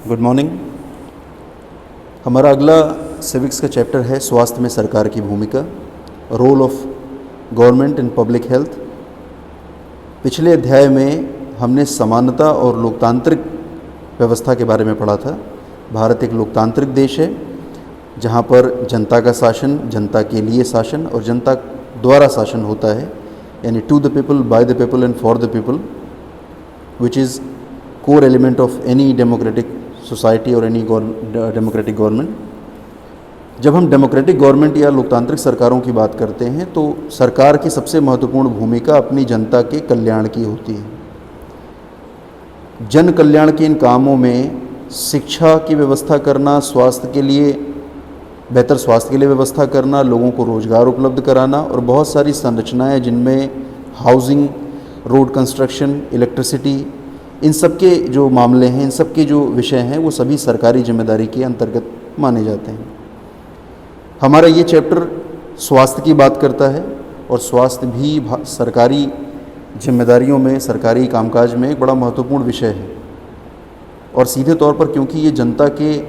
Good morning. हमारा अगला civics का चैप्टर है स्वास्थ्य में सरकार की भूमिका, role of government in public health. पिछले अध्याय में हमने समानता और लोकतांत्रिक व्यवस्था के बारे में पढ़ा था। भारत एक लोकतांत्रिक देश है जहाँ पर जनता का शासन, जनता के लिए शासन और जनता द्वारा शासन होता है, यानी to the people, by the people and for the people, which is core element of any democratic society और एनी डेमोक्रेटिक गवर्नमेंट। जब हम डेमोक्रेटिक गवर्नमेंट या लोकतांत्रिक सरकारों की बात करते हैं तो सरकार की सबसे महत्वपूर्ण भूमिका अपनी जनता के कल्याण की होती है। जन कल्याण के इन कामों में शिक्षा की व्यवस्था करना, स्वास्थ्य के लिए, बेहतर स्वास्थ्य के लिए व्यवस्था करना, लोगों को रोज़गार उपलब्ध कराना और बहुत सारी संरचनाएं जिनमें हाउसिंग, रोड कंस्ट्रक्शन, इलेक्ट्रिसिटी, इन सब के जो मामले हैं, इन सब के जो विषय हैं, वो सभी सरकारी जिम्मेदारी के अंतर्गत माने जाते हैं। हमारा ये चैप्टर स्वास्थ्य की बात करता है और स्वास्थ्य भी सरकारी जिम्मेदारियों में, सरकारी कामकाज में एक बड़ा महत्वपूर्ण विषय है। और सीधे तौर पर क्योंकि ये जनता के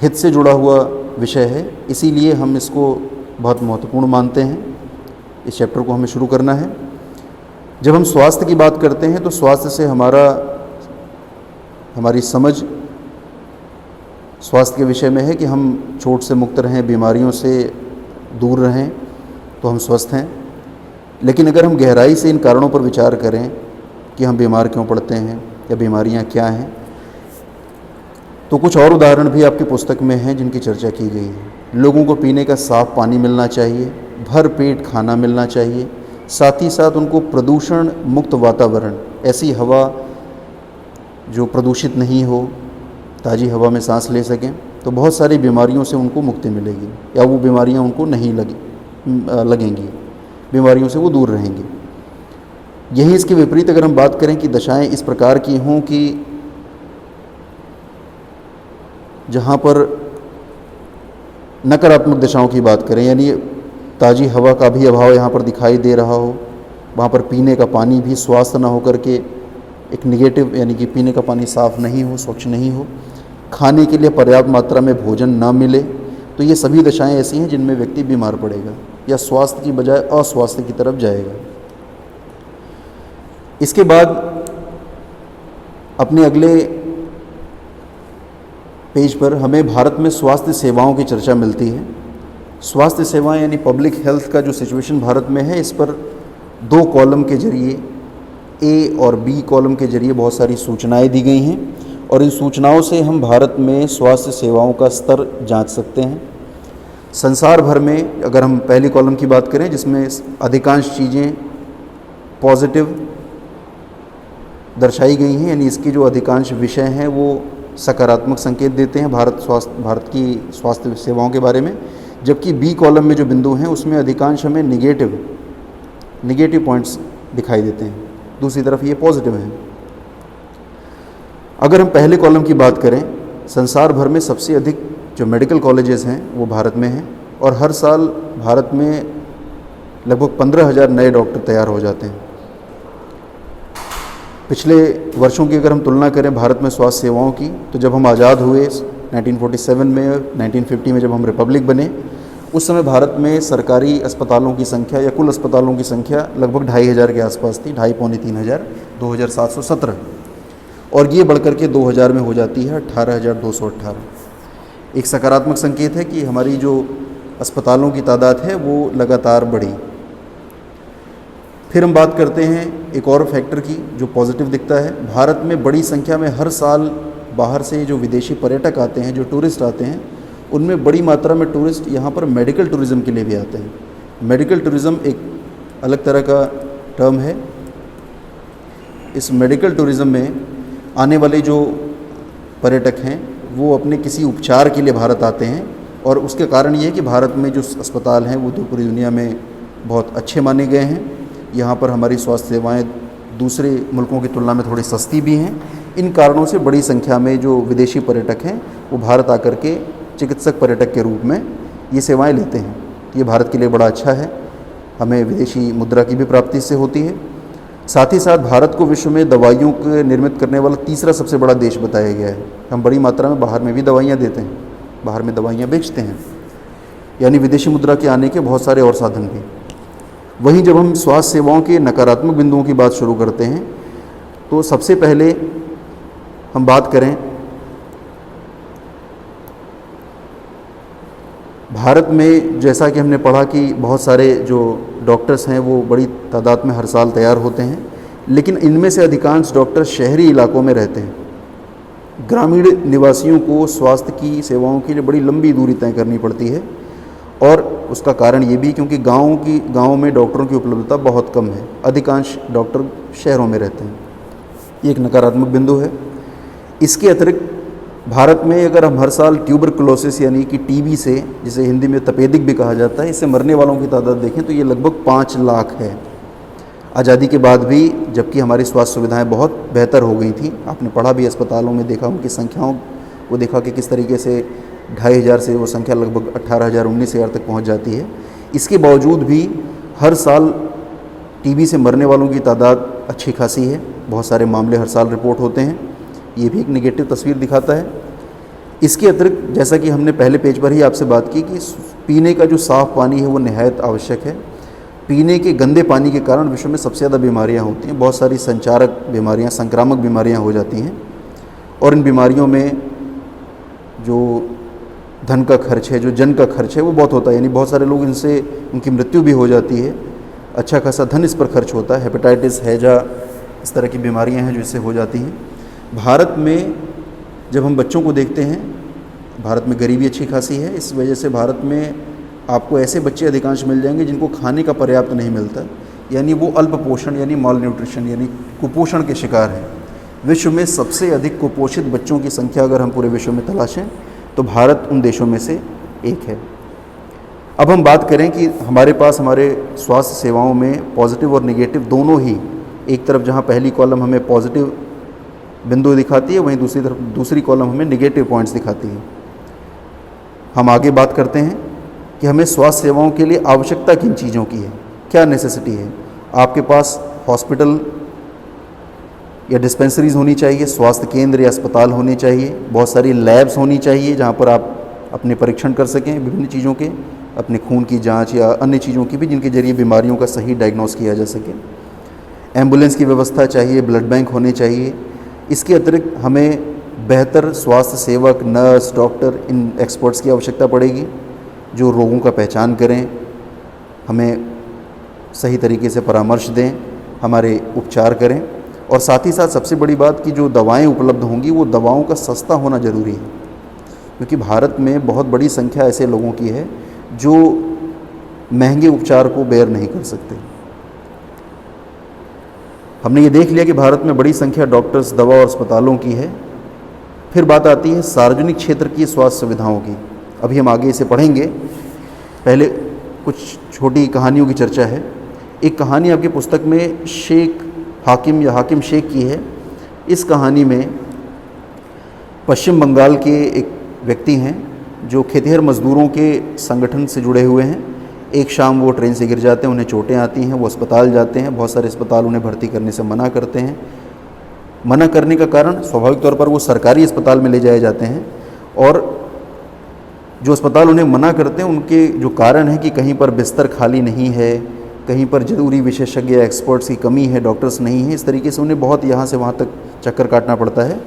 हित से जुड़ा हुआ विषय है, इसीलिए हम इसको बहुत महत्वपूर्ण मानते हैं। इस चैप्टर को हमें शुरू करना है। जब हम स्वास्थ्य की बात करते हैं तो स्वास्थ्य से हमारी समझ स्वास्थ्य के विषय में है कि हम चोट से मुक्त रहें, बीमारियों से दूर रहें, तो हम स्वस्थ हैं। लेकिन अगर हम गहराई से इन कारणों पर विचार करें कि हम बीमार क्यों पड़ते हैं या बीमारियां क्या हैं, तो कुछ और उदाहरण भी आपकी पुस्तक में हैं जिनकी चर्चा की गई है। लोगों को पीने का साफ़ पानी मिलना चाहिए, भर पेट खाना मिलना चाहिए, साथ ही साथ उनको प्रदूषण मुक्त वातावरण, ऐसी हवा जो प्रदूषित नहीं हो, ताज़ी हवा में सांस ले सकें, तो बहुत सारी बीमारियों से उनको मुक्ति मिलेगी या वो बीमारियां उनको नहीं लगेंगी, बीमारियों से वो दूर रहेंगे। यही इसके विपरीत अगर हम बात करें कि दशाएं इस प्रकार की हों कि जहाँ पर नकारात्मक दशाओं की बात करें, यानी ताज़ी हवा का भी अभाव यहाँ पर दिखाई दे रहा हो, वहाँ पर पीने का पानी भी स्वास्थ्य ना होकर के एक निगेटिव, यानी कि पीने का पानी साफ़ नहीं हो, स्वच्छ नहीं हो, खाने के लिए पर्याप्त मात्रा में भोजन ना मिले, तो ये सभी दशाएं ऐसी हैं जिनमें व्यक्ति बीमार पड़ेगा या स्वास्थ्य की बजाय अस्वास्थ्य की तरफ जाएगा। इसके बाद अपने अगले पेज पर हमें भारत में स्वास्थ्य सेवाओं की चर्चा मिलती है। स्वास्थ्य सेवाएं यानी पब्लिक हेल्थ का जो सिचुएशन भारत में है, इस पर दो कॉलम के जरिए, ए और बी कॉलम के जरिए बहुत सारी सूचनाएं दी गई हैं और इन सूचनाओं से हम भारत में स्वास्थ्य सेवाओं का स्तर जांच सकते हैं। संसार भर में अगर हम पहली कॉलम की बात करें जिसमें अधिकांश चीज़ें पॉजिटिव दर्शाई गई हैं, यानी इसकी जो अधिकांश विषय हैं वो सकारात्मक संकेत देते हैं भारत की स्वास्थ्य सेवाओं के बारे में, जबकि बी कॉलम में जो बिंदु हैं उसमें अधिकांश हमें निगेटिव पॉइंट्स दिखाई देते हैं। दूसरी तरफ ये पॉजिटिव हैं। अगर हम पहले कॉलम की बात करें, संसार भर में सबसे अधिक जो मेडिकल कॉलेजेस हैं वो भारत में हैं और हर साल भारत में लगभग 15,000 नए डॉक्टर तैयार हो जाते हैं। पिछले वर्षों की अगर हम तुलना करें भारत में स्वास्थ्य सेवाओं की, तो जब हम आज़ाद हुए 1947 में, 1950 में जब हम रिपब्लिक बने, उस समय भारत में सरकारी अस्पतालों की संख्या या कुल अस्पतालों की संख्या लगभग 2,500 के आसपास थी, 2,500-3,000, 2,717, और ये बढ़कर के 2000 में हो जाती है 18,218। एक सकारात्मक संकेत है कि हमारी जो अस्पतालों की तादाद है वो लगातार बढ़ी। फिर हम बात करते हैं एक और फैक्टर की जो पॉजिटिव दिखता है। भारत में बड़ी संख्या में हर साल बाहर से जो विदेशी पर्यटक आते हैं, जो टूरिस्ट आते हैं, उनमें बड़ी मात्रा में टूरिस्ट यहाँ पर मेडिकल टूरिज़्म के लिए भी आते हैं। मेडिकल टूरिज़्म एक अलग तरह का टर्म है। इस मेडिकल टूरिज़्म में आने वाले जो पर्यटक हैं वो अपने किसी उपचार के लिए भारत आते हैं और उसके कारण ये है कि भारत में जो अस्पताल हैं वो तो पूरी दुनिया में बहुत अच्छे माने गए हैं। यहाँ पर हमारी स्वास्थ्य सेवाएँ दूसरे मुल्कों की तुलना में थोड़ी सस्ती भी हैं। इन कारणों से बड़ी संख्या में जो विदेशी पर्यटक हैं वो भारत आकर के चिकित्सक पर्यटक के रूप में ये सेवाएं लेते हैं। ये भारत के लिए बड़ा अच्छा है, हमें विदेशी मुद्रा की भी प्राप्ति इससे होती है। साथ ही साथ भारत को विश्व में दवाइयों के निर्मित करने वाला तीसरा सबसे बड़ा देश बताया गया है। हम बड़ी मात्रा में बाहर में भी दवाइयाँ देते हैं, बाहर में दवाइयाँ बेचते हैं, यानी विदेशी मुद्रा के आने के बहुत सारे और साधन भी। वहीं जब हम स्वास्थ्य सेवाओं के नकारात्मक बिंदुओं की बात शुरू करते हैं तो सबसे पहले हम बात करें भारत में, जैसा कि हमने पढ़ा कि बहुत सारे जो डॉक्टर्स हैं वो बड़ी तादाद में हर साल तैयार होते हैं, लेकिन इनमें से अधिकांश डॉक्टर शहरी इलाकों में रहते हैं। ग्रामीण निवासियों को स्वास्थ्य की सेवाओं के लिए बड़ी लंबी दूरी तय करनी पड़ती है, और उसका कारण ये भी क्योंकि गाँव में डॉक्टरों की उपलब्धता बहुत कम है, अधिकांश डॉक्टर शहरों में रहते हैं। ये एक नकारात्मक बिंदु है। इसके अतिरिक्त भारत में अगर हम हर साल ट्यूबरकुलोसिस यानी कि टीबी से, जिसे हिंदी में तपेदिक भी कहा जाता है, इससे मरने वालों की तादाद देखें तो ये लगभग 5 लाख है। आज़ादी के बाद भी जबकि हमारी स्वास्थ्य सुविधाएं बहुत बेहतर हो गई थी, आपने पढ़ा भी, अस्पतालों में देखा, उनकी संख्याओं को देखा कि किस तरीके से 2500 से वो संख्या लगभग 18,000 19,000 तक पहुंच जाती है। इसके बावजूद भी हर साल टीबी से मरने वालों की तादाद अच्छी खासी है, बहुत सारे मामले हर साल रिपोर्ट होते हैं। ये भी एक नेगेटिव तस्वीर दिखाता है। इसके अतिरिक्त जैसा कि हमने पहले पेज पर ही आपसे बात की कि पीने का जो साफ़ पानी है वो निहायत आवश्यक है। पीने के गंदे पानी के कारण विश्व में सबसे ज़्यादा बीमारियां होती हैं, बहुत सारी संचारक बीमारियां, संक्रामक बीमारियां हो जाती हैं, और इन बीमारियों में जो धन का खर्च है, जो जन का खर्च है वो बहुत होता है, यानी बहुत सारे लोग इनसे, उनकी मृत्यु भी हो जाती है, अच्छा खासा धन इस पर खर्च होता है। हेपेटाइटिस, हैजा, इस तरह की बीमारियां हैं जो इससे हो जाती हैं। भारत में जब हम बच्चों को देखते हैं, भारत में गरीबी अच्छी खासी है, इस वजह से भारत में आपको ऐसे बच्चे अधिकांश मिल जाएंगे जिनको खाने का पर्याप्त नहीं मिलता, यानी वो अल्प पोषण यानी माल न्यूट्रिशन यानी कुपोषण के शिकार हैं। विश्व में सबसे अधिक कुपोषित बच्चों की संख्या अगर हम पूरे विश्व में तलाशें तो भारत उन देशों में से एक है। अब हम बात करें कि हमारे पास हमारे स्वास्थ्य सेवाओं में पॉजिटिव और नेगेटिव दोनों ही, एक तरफ जहाँ पहली कॉलम हमें पॉजिटिव बिंदु दिखाती है, वहीं दूसरी तरफ दूसरी कॉलम हमें नेगेटिव पॉइंट्स दिखाती है। हम आगे बात करते हैं कि हमें स्वास्थ्य सेवाओं के लिए आवश्यकता किन चीज़ों की है, क्या नेसेसिटी है। आपके पास हॉस्पिटल या डिस्पेंसरीज होनी चाहिए, स्वास्थ्य केंद्र या अस्पताल होने चाहिए, बहुत सारी लैब्स होनी चाहिए जहाँ पर आप अपने परीक्षण कर सकें विभिन्न चीज़ों के, अपने खून की जांच या अन्य चीज़ों की भी, जिनके जरिए बीमारियों का सही डायग्नोस किया जा सके। एम्बुलेंस की व्यवस्था चाहिए, ब्लड बैंक होने चाहिए। इसके अतिरिक्त हमें बेहतर स्वास्थ्य सेवक, नर्स, डॉक्टर, इन एक्सपर्ट्स की आवश्यकता पड़ेगी जो रोगों का पहचान करें, हमें सही तरीके से परामर्श दें, हमारे उपचार करें, और साथ ही साथ सबसे बड़ी बात कि जो दवाएं उपलब्ध होंगी वो दवाओं का सस्ता होना ज़रूरी है, क्योंकि भारत में बहुत बड़ी संख्या ऐसे लोगों की है जो महंगे उपचार को बेयर नहीं कर सकते। हमने ये देख लिया कि भारत में बड़ी संख्या डॉक्टर्स, दवा और अस्पतालों की है। फिर बात आती है सार्वजनिक क्षेत्र की स्वास्थ्य सुविधाओं की। अभी हम आगे इसे पढ़ेंगे, पहले कुछ छोटी कहानियों की चर्चा है। एक कहानी आपकी पुस्तक में शेख हाकिम या हाकिम शेख की है। इस कहानी में पश्चिम बंगाल के एक व्यक्ति हैं जो खेतिहर मजदूरों के संगठन से जुड़े हुए हैं। एक शाम वो ट्रेन से गिर जाते हैं, उन्हें चोटें आती हैं, वो अस्पताल जाते हैं। बहुत सारे अस्पताल उन्हें भर्ती करने से मना करते हैं। मना करने का कारण स्वाभाविक तौर पर वो सरकारी अस्पताल में ले जाए जाते हैं, और जो अस्पताल उन्हें मना करते हैं उनके जो कारण है कि कहीं पर बिस्तर खाली नहीं है, कहीं पर जरूरी विशेषज्ञ या एक्सपर्ट्स की कमी है, डॉक्टर्स नहीं हैं, इस तरीके से उन्हें बहुत यहाँ से वहाँ तक चक्कर काटना पड़ता है।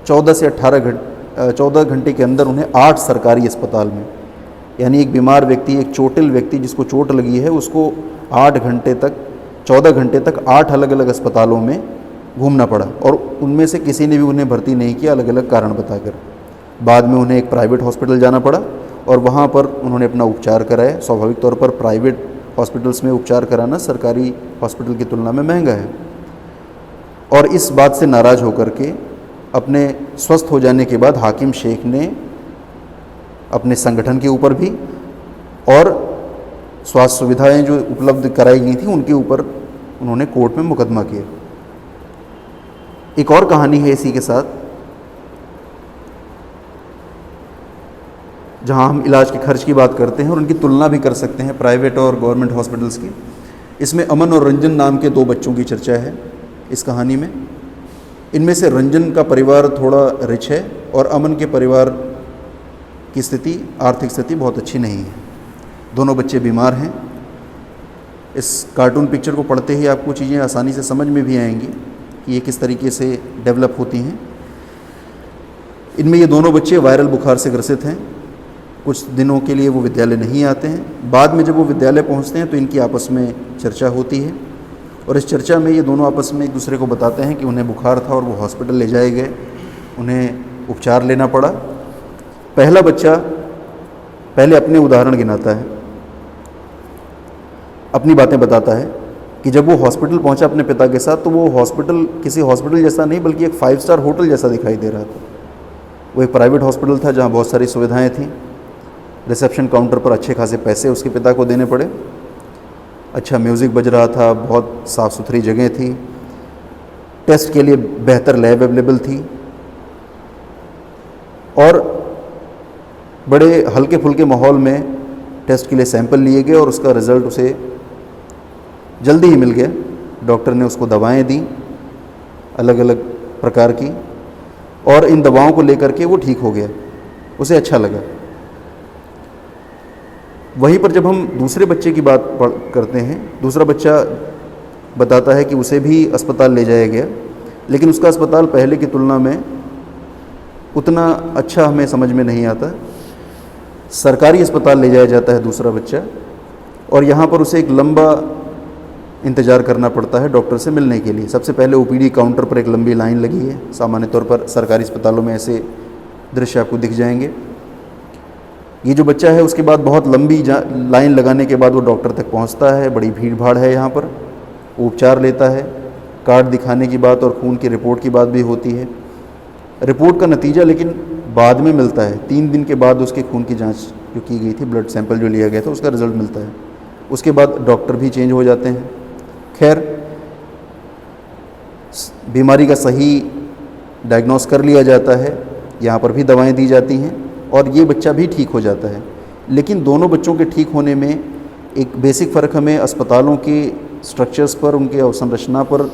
14 घंटे के अंदर उन्हें 8 सरकारी अस्पताल में, यानी एक बीमार व्यक्ति, एक चोटिल व्यक्ति जिसको चोट लगी है, उसको 14 घंटे तक 8 अलग अलग अस्पतालों में घूमना पड़ा, और उनमें से किसी ने भी उन्हें भर्ती नहीं किया, अलग अलग कारण बताकर। बाद में उन्हें एक प्राइवेट हॉस्पिटल जाना पड़ा और वहाँ पर उन्होंने अपना उपचार कराया। स्वाभाविक तौर पर प्राइवेट हॉस्पिटल्स में उपचार कराना सरकारी हॉस्पिटल की तुलना में महंगा है, और इस बात से नाराज़ होकर के अपने स्वस्थ हो जाने के बाद हाकिम शेख ने अपने संगठन के ऊपर भी और स्वास्थ्य सुविधाएं जो उपलब्ध कराई गई थी उनके ऊपर उन्होंने कोर्ट में मुकदमा किया। एक और कहानी है इसी के साथ, जहां हम इलाज के खर्च की बात करते हैं और उनकी तुलना भी कर सकते हैं प्राइवेट और गवर्नमेंट हॉस्पिटल्स की। इसमें अमन और रंजन नाम के दो बच्चों की चर्चा है इस कहानी में। इनमें से रंजन का परिवार थोड़ा रिच है और अमन के परिवार की स्थिति, आर्थिक स्थिति बहुत अच्छी नहीं है। दोनों बच्चे बीमार हैं। इस कार्टून पिक्चर को पढ़ते ही आपको चीज़ें आसानी से समझ में भी आएंगी कि ये किस तरीके से डेवलप होती हैं। इनमें ये दोनों बच्चे वायरल बुखार से ग्रसित हैं। कुछ दिनों के लिए वो विद्यालय नहीं आते हैं। बाद में जब वो विद्यालय पहुंचते हैं तो इनकी आपस में चर्चा होती है और इस चर्चा में ये दोनों आपस में एक दूसरे को बताते हैं कि उन्हें बुखार था और वो हॉस्पिटल ले जाए गए, उन्हें उपचार लेना पड़ा। पहला बच्चा पहले अपने उदाहरण गिनाता है, अपनी बातें बताता है कि जब वो हॉस्पिटल पहुंचा अपने पिता के साथ तो वो हॉस्पिटल किसी हॉस्पिटल जैसा नहीं बल्कि एक 5 स्टार होटल जैसा दिखाई दे रहा था। वो एक प्राइवेट हॉस्पिटल था जहाँ बहुत सारी सुविधाएं थीं। रिसेप्शन काउंटर पर अच्छे खासे पैसे उसके पिता को देने पड़े। अच्छा म्यूज़िक बज रहा था, बहुत साफ़ सुथरी जगह थी, टेस्ट के लिए बेहतर लैब अवेलेबल थी और बड़े हल्के फुल्के माहौल में टेस्ट के लिए सैंपल लिए गए और उसका रिज़ल्ट उसे जल्दी ही मिल गया। डॉक्टर ने उसको दवाएं दी अलग अलग प्रकार की और इन दवाओं को लेकर के वो ठीक हो गया, उसे अच्छा लगा। वहीं पर जब हम दूसरे बच्चे की बात करते हैं, दूसरा बच्चा बताता है कि उसे भी अस्पताल ले जाया गया, लेकिन उसका अस्पताल पहले की तुलना में उतना अच्छा हमें समझ में नहीं आता। सरकारी अस्पताल ले जाया जाता है दूसरा बच्चा और यहाँ पर उसे एक लंबा इंतज़ार करना पड़ता है डॉक्टर से मिलने के लिए। सबसे पहले ओपीडी काउंटर पर एक लंबी लाइन लगी है। सामान्य तौर पर सरकारी अस्पतालों में ऐसे दृश्य आपको दिख जाएंगे। ये जो बच्चा है उसके बाद बहुत लंबी लाइन लगाने के बाद वो डॉक्टर तक पहुंचता है। बड़ी भीड़ भाड़ है यहाँ पर। वो उपचार लेता है। कार्ड दिखाने की बात और खून की रिपोर्ट की बात भी होती है। रिपोर्ट का नतीजा लेकिन बाद में मिलता है। 3 दिन के बाद उसके खून की जांच जो की गई थी, ब्लड सैंपल जो लिया गया था, उसका रिज़ल्ट मिलता है। उसके बाद डॉक्टर भी चेंज हो जाते हैं। खैर, बीमारी का सही डायग्नोस कर लिया जाता है। यहाँ पर भी दवाएं दी जाती हैं और ये बच्चा भी ठीक हो जाता है। लेकिन दोनों बच्चों के ठीक होने में एक बेसिक फ़र्क हमें अस्पतालों के स्ट्रक्चर्स पर, उनके अवसंरचना पर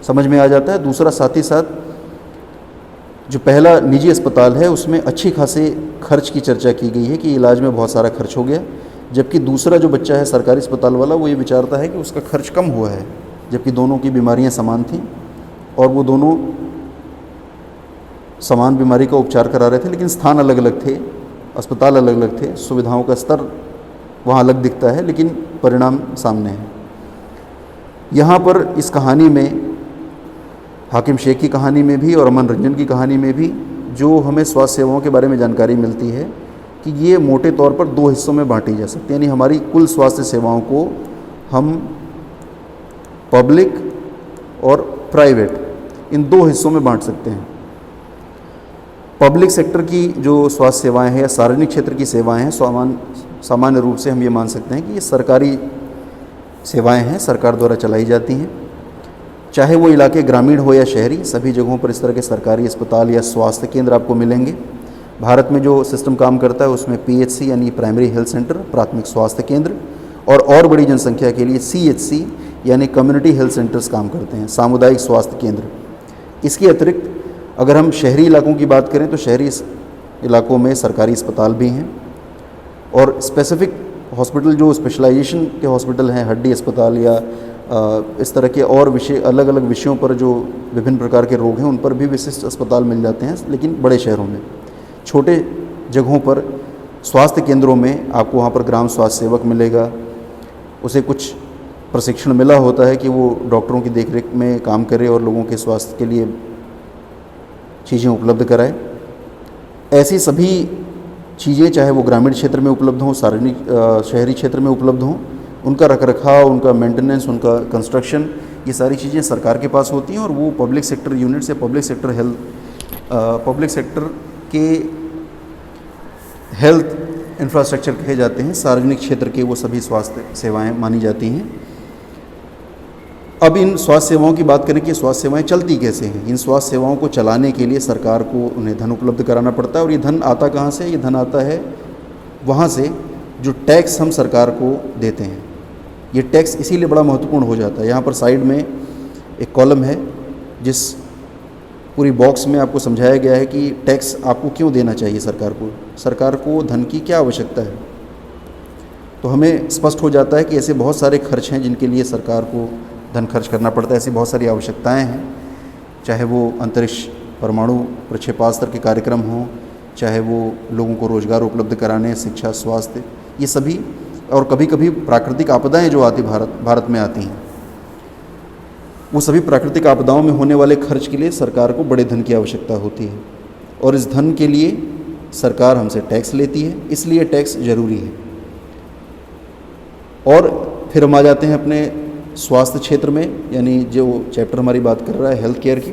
समझ में आ जाता है। दूसरा, साथ ही साथ जो पहला निजी अस्पताल है उसमें अच्छी खासे खर्च की चर्चा की गई है कि इलाज में बहुत सारा खर्च हो गया, जबकि दूसरा जो बच्चा है सरकारी अस्पताल वाला, वो ये विचारता है कि उसका खर्च कम हुआ है, जबकि दोनों की बीमारियां समान थीं और वो दोनों समान बीमारी का उपचार करा रहे थे, लेकिन स्थान अलग अलग थे, अस्पताल अलग अलग थे, सुविधाओं का स्तर वहाँ अलग दिखता है, लेकिन परिणाम सामने है। यहाँ पर इस कहानी में, हाकिम शेख की कहानी में भी और अमन रंजन की कहानी में भी, जो हमें स्वास्थ्य सेवाओं के बारे में जानकारी मिलती है कि ये मोटे तौर पर 2 हिस्सों में बांटी जा सकती है। यानी हमारी कुल स्वास्थ्य सेवाओं को हम पब्लिक और प्राइवेट, इन 2 हिस्सों में बांट सकते हैं। पब्लिक सेक्टर की जो स्वास्थ्य सेवाएं हैं या सार्वजनिक क्षेत्र की सेवाएं हैं, सामान्य रूप से हम ये मान सकते हैं कि ये सरकारी सेवाएं हैं, सरकार द्वारा चलाई जाती हैं। चाहे वो इलाके ग्रामीण हो या शहरी, सभी जगहों पर इस तरह के सरकारी अस्पताल या स्वास्थ्य केंद्र आपको मिलेंगे। भारत में जो सिस्टम काम करता है उसमें PHC यानी प्राइमरी हेल्थ सेंटर, प्राथमिक स्वास्थ्य केंद्र, और बड़ी जनसंख्या के लिए CHC यानी कम्युनिटी हेल्थ सेंटर्स काम करते हैं, सामुदायिक स्वास्थ्य केंद्र। इसके अतिरिक्त अगर हम शहरी इलाकों की बात करें तो शहरी इलाकों में सरकारी अस्पताल भी हैं और स्पेसिफिक हॉस्पिटल जो स्पेशलाइजेशन के हॉस्पिटल हैं, हड्डी अस्पताल या इस तरह के और विषय, अलग अलग विषयों पर जो विभिन्न प्रकार के रोग हैं उन पर भी विशिष्ट अस्पताल मिल जाते हैं। लेकिन बड़े शहरों में, छोटे जगहों पर स्वास्थ्य केंद्रों में आपको वहाँ पर ग्राम स्वास्थ्य सेवक मिलेगा। उसे कुछ प्रशिक्षण मिला होता है कि वो डॉक्टरों की देखरेख में काम करे और लोगों के स्वास्थ्य के लिए चीज़ें उपलब्ध कराए। ऐसी सभी चीज़ें, चाहे वो ग्रामीण क्षेत्र में उपलब्ध हों, सार्वजनिक शहरी क्षेत्र में उपलब्ध हों, उनका रखरखाव, उनका मेंटेनेंस, उनका कंस्ट्रक्शन, ये सारी चीज़ें सरकार के पास होती हैं और वो पब्लिक सेक्टर यूनिट से पब्लिक सेक्टर के हेल्थ इंफ्रास्ट्रक्चर कहे जाते हैं। सार्वजनिक क्षेत्र के वो सभी स्वास्थ्य सेवाएं मानी जाती हैं। अब इन स्वास्थ्य सेवाओं की बात करें कि स्वास्थ्य सेवाएं चलती कैसे हैं। इन स्वास्थ्य सेवाओं को चलाने के लिए सरकार को उन्हें धन उपलब्ध कराना पड़ता है और ये धन आता कहाँ से? ये धन आता है वहाँ से जो टैक्स हम सरकार को देते हैं। ये टैक्स इसीलिए बड़ा महत्वपूर्ण हो जाता है। यहाँ पर साइड में एक कॉलम है जिस पूरी बॉक्स में आपको समझाया गया है कि टैक्स आपको क्यों देना चाहिए सरकार को धन की क्या आवश्यकता है। तो हमें स्पष्ट हो जाता है कि ऐसे बहुत सारे खर्च हैं जिनके लिए सरकार को धन खर्च करना पड़ता है। ऐसी बहुत सारी आवश्यकताएं हैं, चाहे वो अंतरिक्ष परमाणु प्रक्षेपास्त्र के कार्यक्रम हों, चाहे वो लोगों को रोज़गार उपलब्ध कराने, शिक्षा, स्वास्थ्य, ये सभी, और कभी कभी प्राकृतिक आपदाएं जो आती भारत में आती हैं, वो सभी प्राकृतिक आपदाओं में होने वाले खर्च के लिए सरकार को बड़े धन की आवश्यकता होती है। और इस धन के लिए सरकार हमसे टैक्स लेती है, इसलिए टैक्स ज़रूरी है। और फिर हम आ जाते हैं अपने स्वास्थ्य क्षेत्र में, यानी जो चैप्टर हमारी बात कर रहा है हेल्थ केयर की।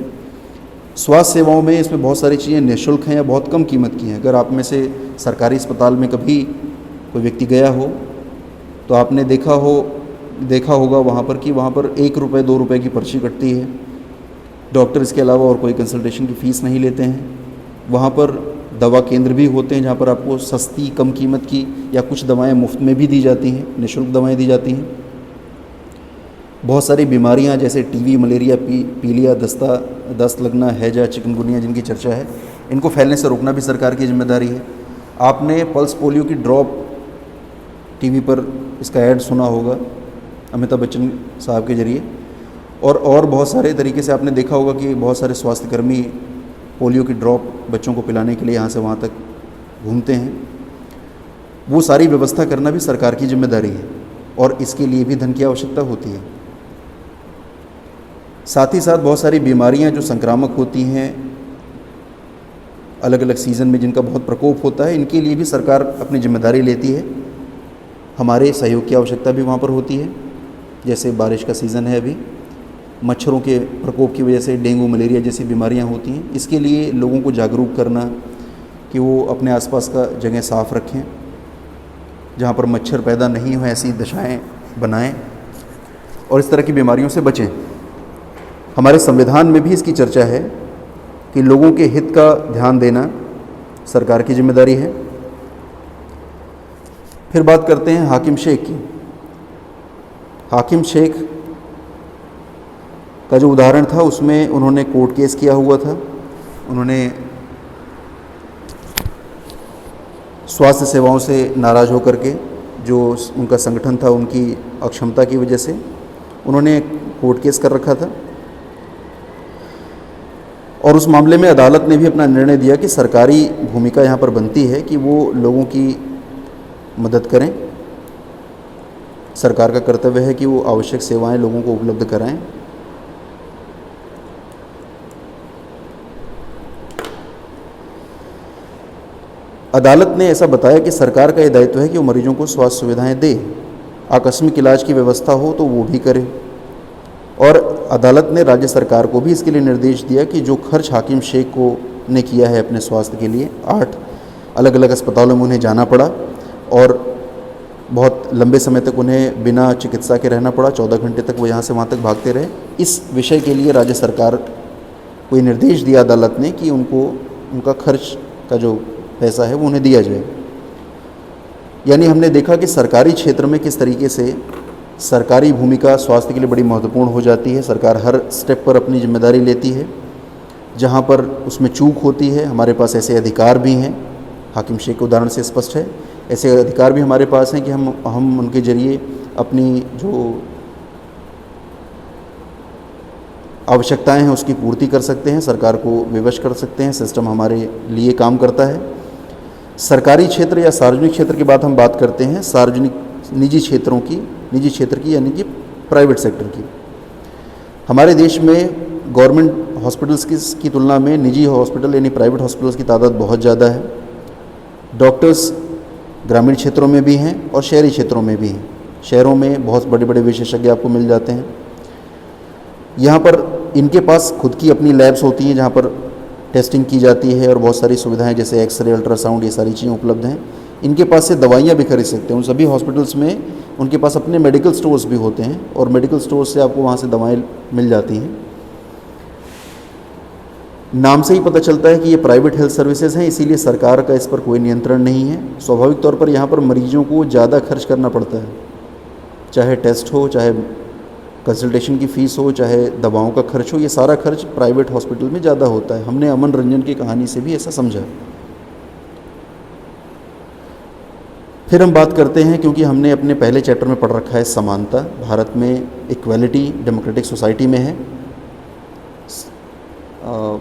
स्वास्थ्य सेवाओं में इसमें बहुत सारी चीज़ें निःशुल्क हैं या बहुत कम कीमत की हैं। अगर आप में से सरकारी अस्पताल में कभी कोई व्यक्ति गया हो तो आपने देखा होगा वहाँ पर कि वहाँ पर 1 रुपये 2 रुपये की पर्ची कटती है। डॉक्टर इसके अलावा और कोई कंसल्टेशन की फ़ीस नहीं लेते हैं। वहाँ पर दवा केंद्र भी होते हैं जहाँ पर आपको सस्ती कम कीमत की या कुछ दवाएं मुफ्त में भी दी जाती हैं, निःशुल्क दवाएं दी जाती हैं। बहुत सारी बीमारियां जैसे टीबी, मलेरिया, पीलिया, दस्त लगना, हैजा, चिकनगुनिया जिनकी चर्चा है, इनको फैलने से रोकना भी सरकार की जिम्मेदारी है। आपने पल्स पोलियो की ड्रॉप टीवी पर इसका ऐड सुना होगा अमिताभ बच्चन साहब के ज़रिए, और बहुत सारे तरीके से आपने देखा होगा कि बहुत सारे स्वास्थ्यकर्मी पोलियो की ड्रॉप बच्चों को पिलाने के लिए यहाँ से वहाँ तक घूमते हैं। वो सारी व्यवस्था करना भी सरकार की जिम्मेदारी है और इसके लिए भी धन की आवश्यकता होती है। साथ ही साथ बहुत सारी बीमारियां जो संक्रामक होती हैं अलग अलग सीज़न में, जिनका बहुत प्रकोप होता है, इनके लिए भी सरकार अपनी जिम्मेदारी लेती है। हमारे सहयोग की आवश्यकता भी वहाँ पर होती है। जैसे बारिश का सीज़न है, अभी मच्छरों के प्रकोप की वजह से डेंगू, मलेरिया जैसी बीमारियां होती हैं। इसके लिए लोगों को जागरूक करना कि वो अपने आसपास का जगह साफ़ रखें, जहाँ पर मच्छर पैदा नहीं हो ऐसी दशाएं बनाएं और इस तरह की बीमारियों से बचें। हमारे संविधान में भी इसकी चर्चा है कि लोगों के हित का ध्यान देना सरकार की जिम्मेदारी है। फिर बात करते हैं हाकिम शेख की। हाकिम शेख का जो उदाहरण था उसमें उन्होंने कोर्ट केस किया हुआ था। उन्होंने स्वास्थ्य सेवाओं से नाराज़ होकर के, जो उनका संगठन था उनकी अक्षमता की वजह से, उन्होंने कोर्ट केस कर रखा था। और उस मामले में अदालत ने भी अपना निर्णय दिया कि सरकारी भूमिका यहाँ पर बनती है कि वो लोगों की मदद करें। सरकार का कर्तव्य है कि वो आवश्यक सेवाएं लोगों को उपलब्ध कराएं। अदालत ने ऐसा बताया कि सरकार का ये दायित्व है कि वो मरीजों को स्वास्थ्य सुविधाएं दे, आकस्मिक इलाज की व्यवस्था हो तो वो भी करे। और अदालत ने राज्य सरकार को भी इसके लिए निर्देश दिया कि जो खर्च हाकिम शेख को ने किया है अपने स्वास्थ्य के लिए, 8 अलग अलग अस्पतालों में उन्हें जाना पड़ा और बहुत लंबे समय तक उन्हें बिना चिकित्सा के रहना पड़ा, 14 घंटे तक वो यहाँ से वहाँ तक भागते रहे। इस विषय के लिए राज्य सरकार को ये निर्देश दिया अदालत ने कि उनको उनका खर्च का जो पैसा है वो उन्हें दिया जाए। यानी हमने देखा कि सरकारी क्षेत्र में किस तरीके से सरकारी भूमिका स्वास्थ्य के लिए बड़ी महत्वपूर्ण हो जाती है। सरकार हर स्टेप पर अपनी जिम्मेदारी लेती है। जहाँ पर उसमें चूक होती है, हमारे पास ऐसे अधिकार भी हैं, हाकिम शेख के उदाहरण से स्पष्ट है, ऐसे अधिकार भी हमारे पास हैं कि हम उनके ज़रिए अपनी जो आवश्यकताएं हैं उसकी पूर्ति कर सकते हैं, सरकार को विवश कर सकते हैं। सिस्टम हमारे लिए काम करता है। सरकारी क्षेत्र या सार्वजनिक क्षेत्र की बात हम बात करते हैं, सार्वजनिक निजी क्षेत्र की यानी कि प्राइवेट सेक्टर की। हमारे देश में गवर्नमेंट हॉस्पिटल्स की तुलना में निजी हॉस्पिटल यानी प्राइवेट हॉस्पिटल्स की तादाद बहुत ज़्यादा है। डॉक्टर्स ग्रामीण क्षेत्रों में भी हैं और शहरी क्षेत्रों में भी हैं। शहरों में बहुत बड़े बड़े विशेषज्ञ आपको मिल जाते हैं। यहाँ पर इनके पास खुद की अपनी लैब्स होती हैं जहाँ पर टेस्टिंग की जाती है और बहुत सारी सुविधाएं जैसे एक्सरे, अल्ट्रासाउंड, ये सारी चीज़ें उपलब्ध हैं। इनके पास से दवाइयाँ भी खरीद सकते हैं। उन सभी हॉस्पिटल्स में उनके पास अपने मेडिकल स्टोर्स भी होते हैं और मेडिकल स्टोर्स से आपको वहाँ से दवाएं मिल जाती हैं। नाम से ही पता चलता है कि ये प्राइवेट हेल्थ सर्विसेज हैं, इसीलिए सरकार का इस पर कोई नियंत्रण नहीं है। स्वाभाविक तौर पर यहाँ पर मरीजों को ज़्यादा खर्च करना पड़ता है। चाहे टेस्ट हो, चाहे कंसल्टेशन की फ़ीस हो, चाहे दवाओं का खर्च हो, ये सारा खर्च प्राइवेट हॉस्पिटल में ज़्यादा होता है। हमने अमन रंजन की कहानी से भी ऐसा समझा। फिर हम बात करते हैं, क्योंकि हमने अपने पहले चैप्टर में पढ़ रखा है समानता, भारत में इक्वालिटी डेमोक्रेटिक सोसाइटी में है,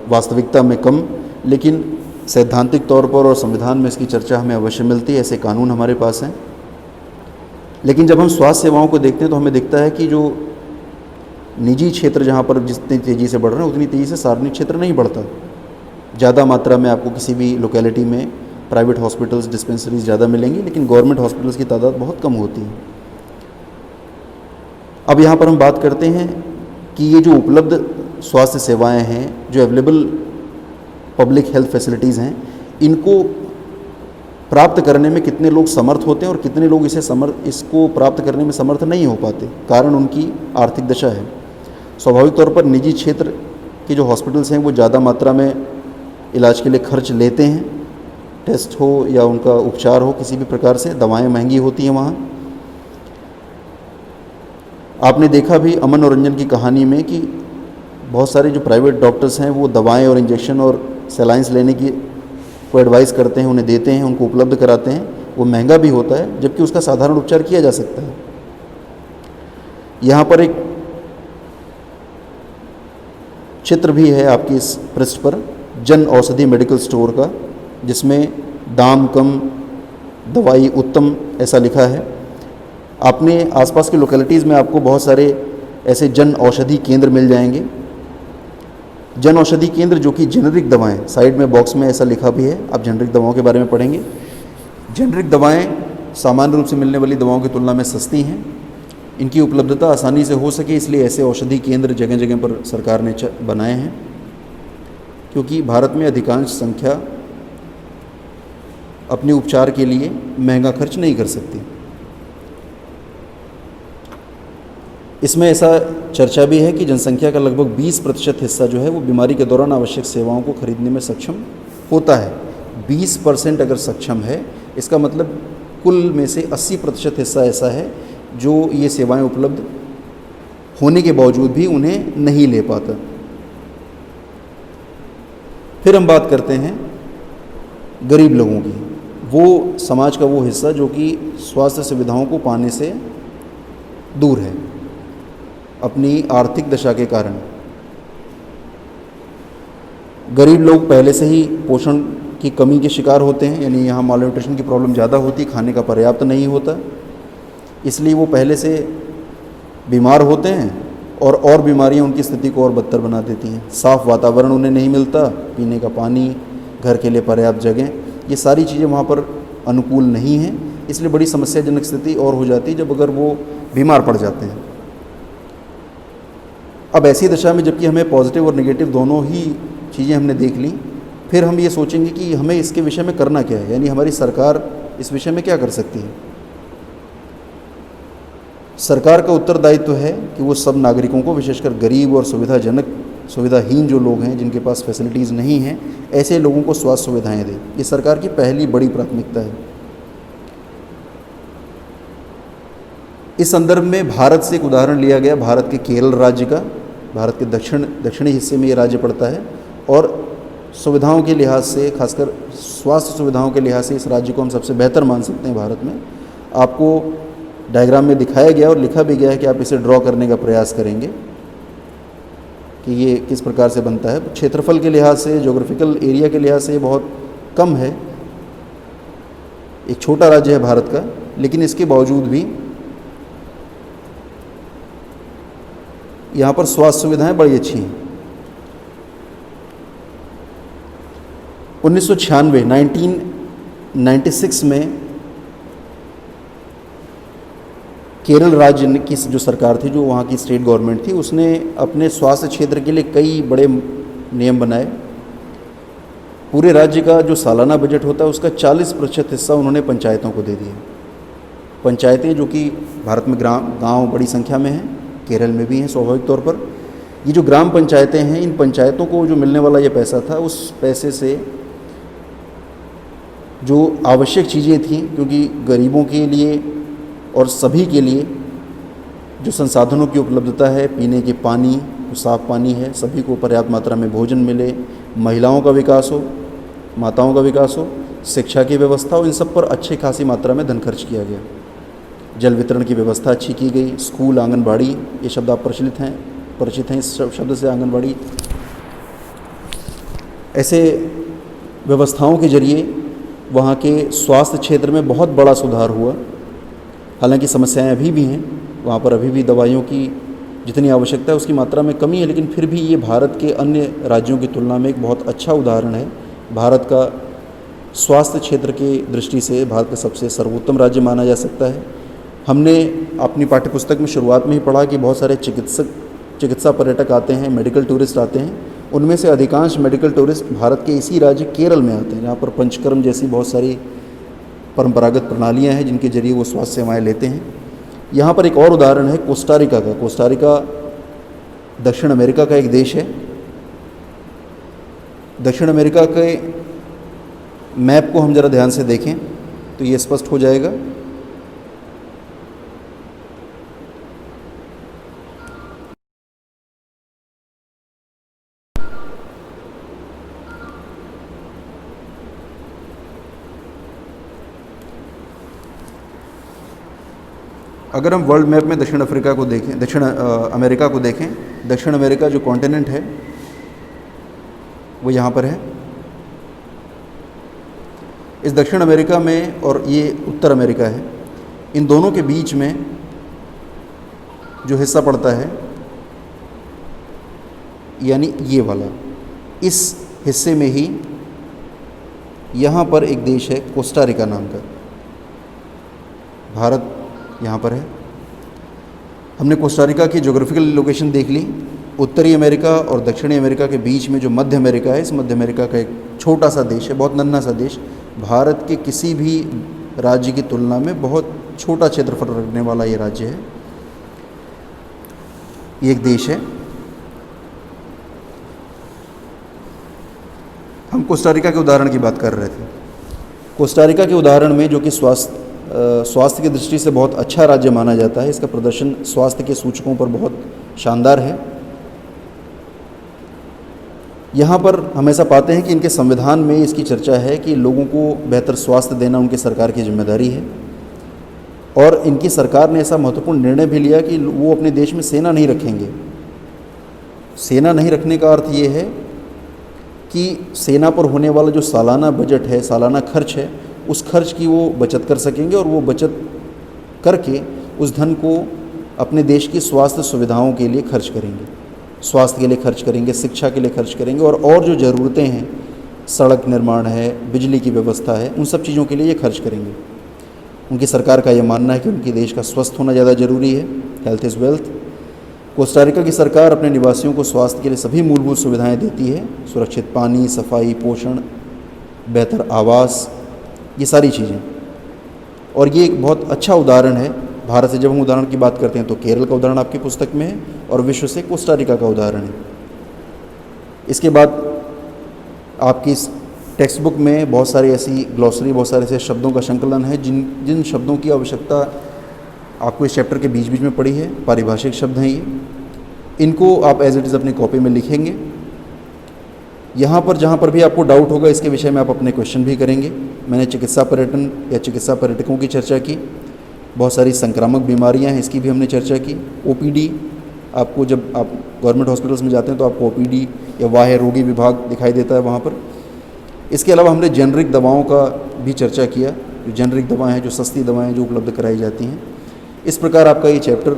वास्तविकता में कम, लेकिन सैद्धांतिक तौर पर और संविधान में इसकी चर्चा हमें अवश्य मिलती है, ऐसे कानून हमारे पास हैं। लेकिन जब हम स्वास्थ्य सेवाओं को देखते हैं तो हमें दिखता है कि जो निजी क्षेत्र जहाँ पर जितनी तेज़ी से बढ़ रहे हैं उतनी तेज़ी से सार्वजनिक क्षेत्र नहीं बढ़ता। ज़्यादा मात्रा में आपको किसी भी लोकेलिटी में प्राइवेट हॉस्पिटल्स, डिस्पेंसरीज ज़्यादा मिलेंगी, लेकिन गवर्नमेंट हॉस्पिटल्स की तादाद बहुत कम होती है। अब यहाँ पर हम बात करते हैं कि ये जो उपलब्ध स्वास्थ्य सेवाएं हैं, जो अवेलेबल पब्लिक हेल्थ फैसिलिटीज़ हैं, इनको प्राप्त करने में कितने लोग समर्थ होते हैं और कितने लोग इसको प्राप्त करने में समर्थ नहीं हो पाते। कारण उनकी आर्थिक दशा है। स्वाभाविक तौर पर निजी क्षेत्र के जो हॉस्पिटल्स हैं वो ज़्यादा मात्रा में इलाज के लिए खर्च लेते हैं, टेस्ट हो या उनका उपचार हो किसी भी प्रकार से, दवाएं महंगी होती हैं वहाँ। आपने देखा भी अमन और रंजन की कहानी में कि बहुत सारे जो प्राइवेट डॉक्टर्स हैं वो दवाएं और इंजेक्शन और सलाइंस लेने की को एडवाइस करते हैं, उन्हें देते हैं, उनको उपलब्ध कराते हैं। वो महंगा भी होता है, जबकि उसका साधारण उपचार किया जा सकता है। यहाँ पर एक चित्र भी है आपकी इस पृष्ठ पर, जन औषधि मेडिकल स्टोर का, जिसमें दाम कम, दवाई उत्तम, ऐसा लिखा है। अपने आसपास की लोकेलिटीज़ में आपको बहुत सारे ऐसे जन औषधि केंद्र मिल जाएंगे। जन औषधि केंद्र जो कि जेनरिक दवाएं, साइड में बॉक्स में ऐसा लिखा भी है, आप जेनरिक दवाओं के बारे में पढ़ेंगे। जेनरिक दवाएं सामान्य रूप से मिलने वाली दवाओं की तुलना में सस्ती हैं, इनकी उपलब्धता आसानी से हो सके इसलिए ऐसे औषधि केंद्र जगह जगह पर सरकार ने बनाए हैं, क्योंकि भारत में अधिकांश संख्या अपने उपचार के लिए महंगा खर्च नहीं कर सकती। इसमें ऐसा चर्चा भी है कि जनसंख्या का लगभग 20% हिस्सा जो है वो बीमारी के दौरान आवश्यक सेवाओं को खरीदने में सक्षम होता है। 20% अगर सक्षम है, इसका मतलब कुल में से 80% हिस्सा ऐसा है जो ये सेवाएं उपलब्ध होने के बावजूद भी उन्हें नहीं ले पाता। फिर हम बात करते हैं गरीब लोगों की, वो समाज का वो हिस्सा जो कि स्वास्थ्य सुविधाओं को पाने से दूर है अपनी आर्थिक दशा के कारण। गरीब लोग पहले से ही पोषण की कमी के शिकार होते हैं, यानी यहाँ मालन्यूट्रिशन की प्रॉब्लम ज़्यादा होती, खाने का पर्याप्त नहीं होता, इसलिए वो पहले से बीमार होते हैं और बीमारियाँ उनकी स्थिति को और बदतर बना देती हैं। साफ़ वातावरण उन्हें नहीं मिलता, पीने का पानी, घर के लिए पर्याप्त जगह, ये सारी चीज़ें वहाँ पर अनुकूल नहीं हैं, इसलिए बड़ी समस्याजनक स्थिति और हो जाती है जब अगर वो बीमार पड़ जाते हैं। अब ऐसी दशा में जबकि हमें पॉजिटिव और नेगेटिव दोनों ही चीज़ें हमने देख ली, फिर हम ये सोचेंगे कि हमें इसके विषय में करना क्या है, यानी हमारी सरकार इस विषय में क्या कर सकती है। सरकार का उत्तरदायित्व है कि वो सब नागरिकों को, विशेषकर गरीब और सुविधाहीन जो लोग हैं जिनके पास फैसिलिटीज़ नहीं हैं, ऐसे लोगों को स्वास्थ्य सुविधाएं दे। ये सरकार की पहली बड़ी प्राथमिकता है। इस संदर्भ में भारत से एक उदाहरण लिया गया, भारत के केरल राज्य का। भारत के दक्षिणी हिस्से में ये राज्य पड़ता है और सुविधाओं के लिहाज से, खासकर स्वास्थ्य सुविधाओं के लिहाज से इस राज्य को हम सबसे बेहतर मान सकते हैं भारत में। आपको डायग्राम में दिखाया गया और लिखा भी गया है कि आप इसे ड्रॉ करने का प्रयास करेंगे कि ये किस प्रकार से बनता है। क्षेत्रफल के लिहाज से, ज्योग्राफिकल एरिया के लिहाज से ये बहुत कम है, एक छोटा राज्य है भारत का, लेकिन इसके बावजूद भी यहाँ पर स्वास्थ्य सुविधाएं बड़ी अच्छी हैं। 1996 में केरल राज्य की जो सरकार थी, जो वहाँ की स्टेट गवर्नमेंट थी, उसने अपने स्वास्थ्य क्षेत्र के लिए कई बड़े नियम बनाए। पूरे राज्य का जो सालाना बजट होता है उसका 40% हिस्सा उन्होंने पंचायतों को दे दिया। पंचायतें जो कि भारत में गांव बड़ी संख्या में हैं, केरल में भी हैं स्वाभाविक तौर पर। ये जो ग्राम पंचायतें हैं, इन पंचायतों को जो मिलने वाला ये पैसा था, उस पैसे से जो आवश्यक चीज़ें थीं, क्योंकि गरीबों के लिए और सभी के लिए जो संसाधनों की उपलब्धता है, पीने के पानी, साफ़ पानी है, सभी को पर्याप्त मात्रा में भोजन मिले, महिलाओं का विकास हो, माताओं का विकास हो, शिक्षा की व्यवस्था हो, इन सब पर अच्छी खासी मात्रा में धन खर्च किया गया। जल वितरण की व्यवस्था अच्छी की गई। स्कूल, आंगनबाड़ी, ये शब्द आप परिचित हैं इस शब्द से, आंगनबाड़ी। ऐसे व्यवस्थाओं के जरिए वहाँ के स्वास्थ्य क्षेत्र में बहुत बड़ा सुधार हुआ। हालांकि समस्याएं अभी भी हैं, वहाँ पर अभी भी दवाइयों की जितनी आवश्यकता है उसकी मात्रा में कमी है, लेकिन फिर भी ये भारत के अन्य राज्यों की तुलना में एक बहुत अच्छा उदाहरण है। भारत का स्वास्थ्य क्षेत्र की दृष्टि से भारत का सबसे सर्वोत्तम राज्य माना जा सकता है। हमने अपनी पाठ्यपुस्तक में शुरुआत में ही पढ़ा कि बहुत सारे चिकित्सा पर्यटक आते हैं, मेडिकल टूरिस्ट आते हैं। उनमें से अधिकांश मेडिकल टूरिस्ट भारत के इसी राज्य केरल में आते हैं, जहाँ पर पंचकर्म जैसी बहुत सारी परंपरागत प्रणालियाँ हैं जिनके जरिए वो स्वास्थ्य सेवाएँ लेते हैं। यहाँ पर एक और उदाहरण है कोस्टारिका का। कोस्टारिका दक्षिण अमेरिका का एक देश है। दक्षिण अमेरिका के मैप को हम ज़रा ध्यान से देखें तो ये स्पष्ट हो जाएगा। अगर हम वर्ल्ड मैप में दक्षिण अफ्रीका को देखें, दक्षिण अमेरिका को देखें, दक्षिण अमेरिका जो कॉन्टिनेंट है वो यहाँ पर है। इस दक्षिण अमेरिका में और ये उत्तर अमेरिका है, इन दोनों के बीच में जो हिस्सा पड़ता है यानी ये वाला, इस हिस्से में ही यहाँ पर एक देश है कोस्टारिका नाम का। भारत यहाँ पर है। हमने कोस्टारिका की ज्योग्राफिकल लोकेशन देख ली। उत्तरी अमेरिका और दक्षिणी अमेरिका के बीच में जो मध्य अमेरिका है, इस मध्य अमेरिका का एक छोटा सा देश है, बहुत नन्हा सा देश। भारत के किसी भी राज्य की तुलना में बहुत छोटा क्षेत्रफल रखने वाला ये राज्य है, ये एक देश है। हम कोस्टारिका के उदाहरण की बात कर रहे थे। कोस्टारिका के उदाहरण में, जो कि स्वास्थ्य की दृष्टि से बहुत अच्छा राज्य माना जाता है, इसका प्रदर्शन स्वास्थ्य के सूचकों पर बहुत शानदार है। यहाँ पर हम ऐसा पाते हैं कि इनके संविधान में इसकी चर्चा है कि लोगों को बेहतर स्वास्थ्य देना उनकी सरकार की जिम्मेदारी है। और इनकी सरकार ने ऐसा महत्वपूर्ण निर्णय भी लिया कि वो अपने देश में सेना नहीं रखेंगे। सेना नहीं रखने का अर्थ ये है कि सेना पर होने वाला जो सालाना बजट है, सालाना खर्च है, उस खर्च की वो बचत कर सकेंगे और वो बचत करके उस धन को अपने देश की स्वास्थ्य सुविधाओं के लिए खर्च करेंगे, स्वास्थ्य के लिए खर्च करेंगे, शिक्षा के लिए खर्च करेंगे और जो ज़रूरतें हैं, सड़क निर्माण है, बिजली की व्यवस्था है, उन सब चीज़ों के लिए ये खर्च करेंगे। उनकी सरकार का ये मानना है कि उनके देश का स्वस्थ होना ज़्यादा ज़रूरी है, हेल्थ इज़ वेल्थ। कोस्टारिका की सरकार अपने निवासियों को स्वास्थ्य के लिए सभी मूलभूत सुविधाएं देती है, सुरक्षित पानी, सफाई, पोषण, बेहतर आवास, ये सारी चीज़ें। और ये एक बहुत अच्छा उदाहरण है। भारत से जब हम उदाहरण की बात करते हैं तो केरल का उदाहरण आपकी पुस्तक में है और विश्व से कोस्टारिका का उदाहरण है। इसके बाद आपकी इस टेक्स्ट बुक में बहुत सारी ऐसी ग्लॉसरी, बहुत सारे ऐसे शब्दों का संकलन है जिन शब्दों की आवश्यकता आपको इस चैप्टर के बीच बीच में पड़ी है। पारिभाषिक शब्द हैं ये, इनको आप एज इट इज़ अपनी कॉपी में लिखेंगे। यहाँ पर जहाँ पर भी आपको डाउट होगा इसके विषय में आप अपने क्वेश्चन भी करेंगे। मैंने चिकित्सा पर्यटन या चिकित्सा पर्यटकों की चर्चा की, बहुत सारी संक्रामक बीमारियां हैं इसकी भी हमने चर्चा की। ओपीडी, आपको जब आप गवर्नमेंट हॉस्पिटल्स में जाते हैं तो आपको ओपीडी या बाह्य रोगी विभाग दिखाई देता है वहाँ पर। इसके अलावा हमने जेनरिक दवाओं का भी चर्चा किया, जो जेनरिक दवाएँ हैं, जो सस्ती दवाएँ जो उपलब्ध कराई जाती हैं। इस प्रकार आपका ये चैप्टर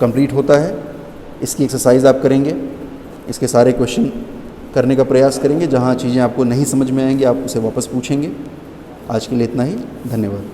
कंप्लीट होता है। इसकी एक्सरसाइज आप करेंगे, इसके सारे क्वेश्चन करने का प्रयास करेंगे। जहाँ चीज़ें आपको नहीं समझ में आएंगी आप उसे वापस पूछेंगे। आज के लिए इतना ही, धन्यवाद।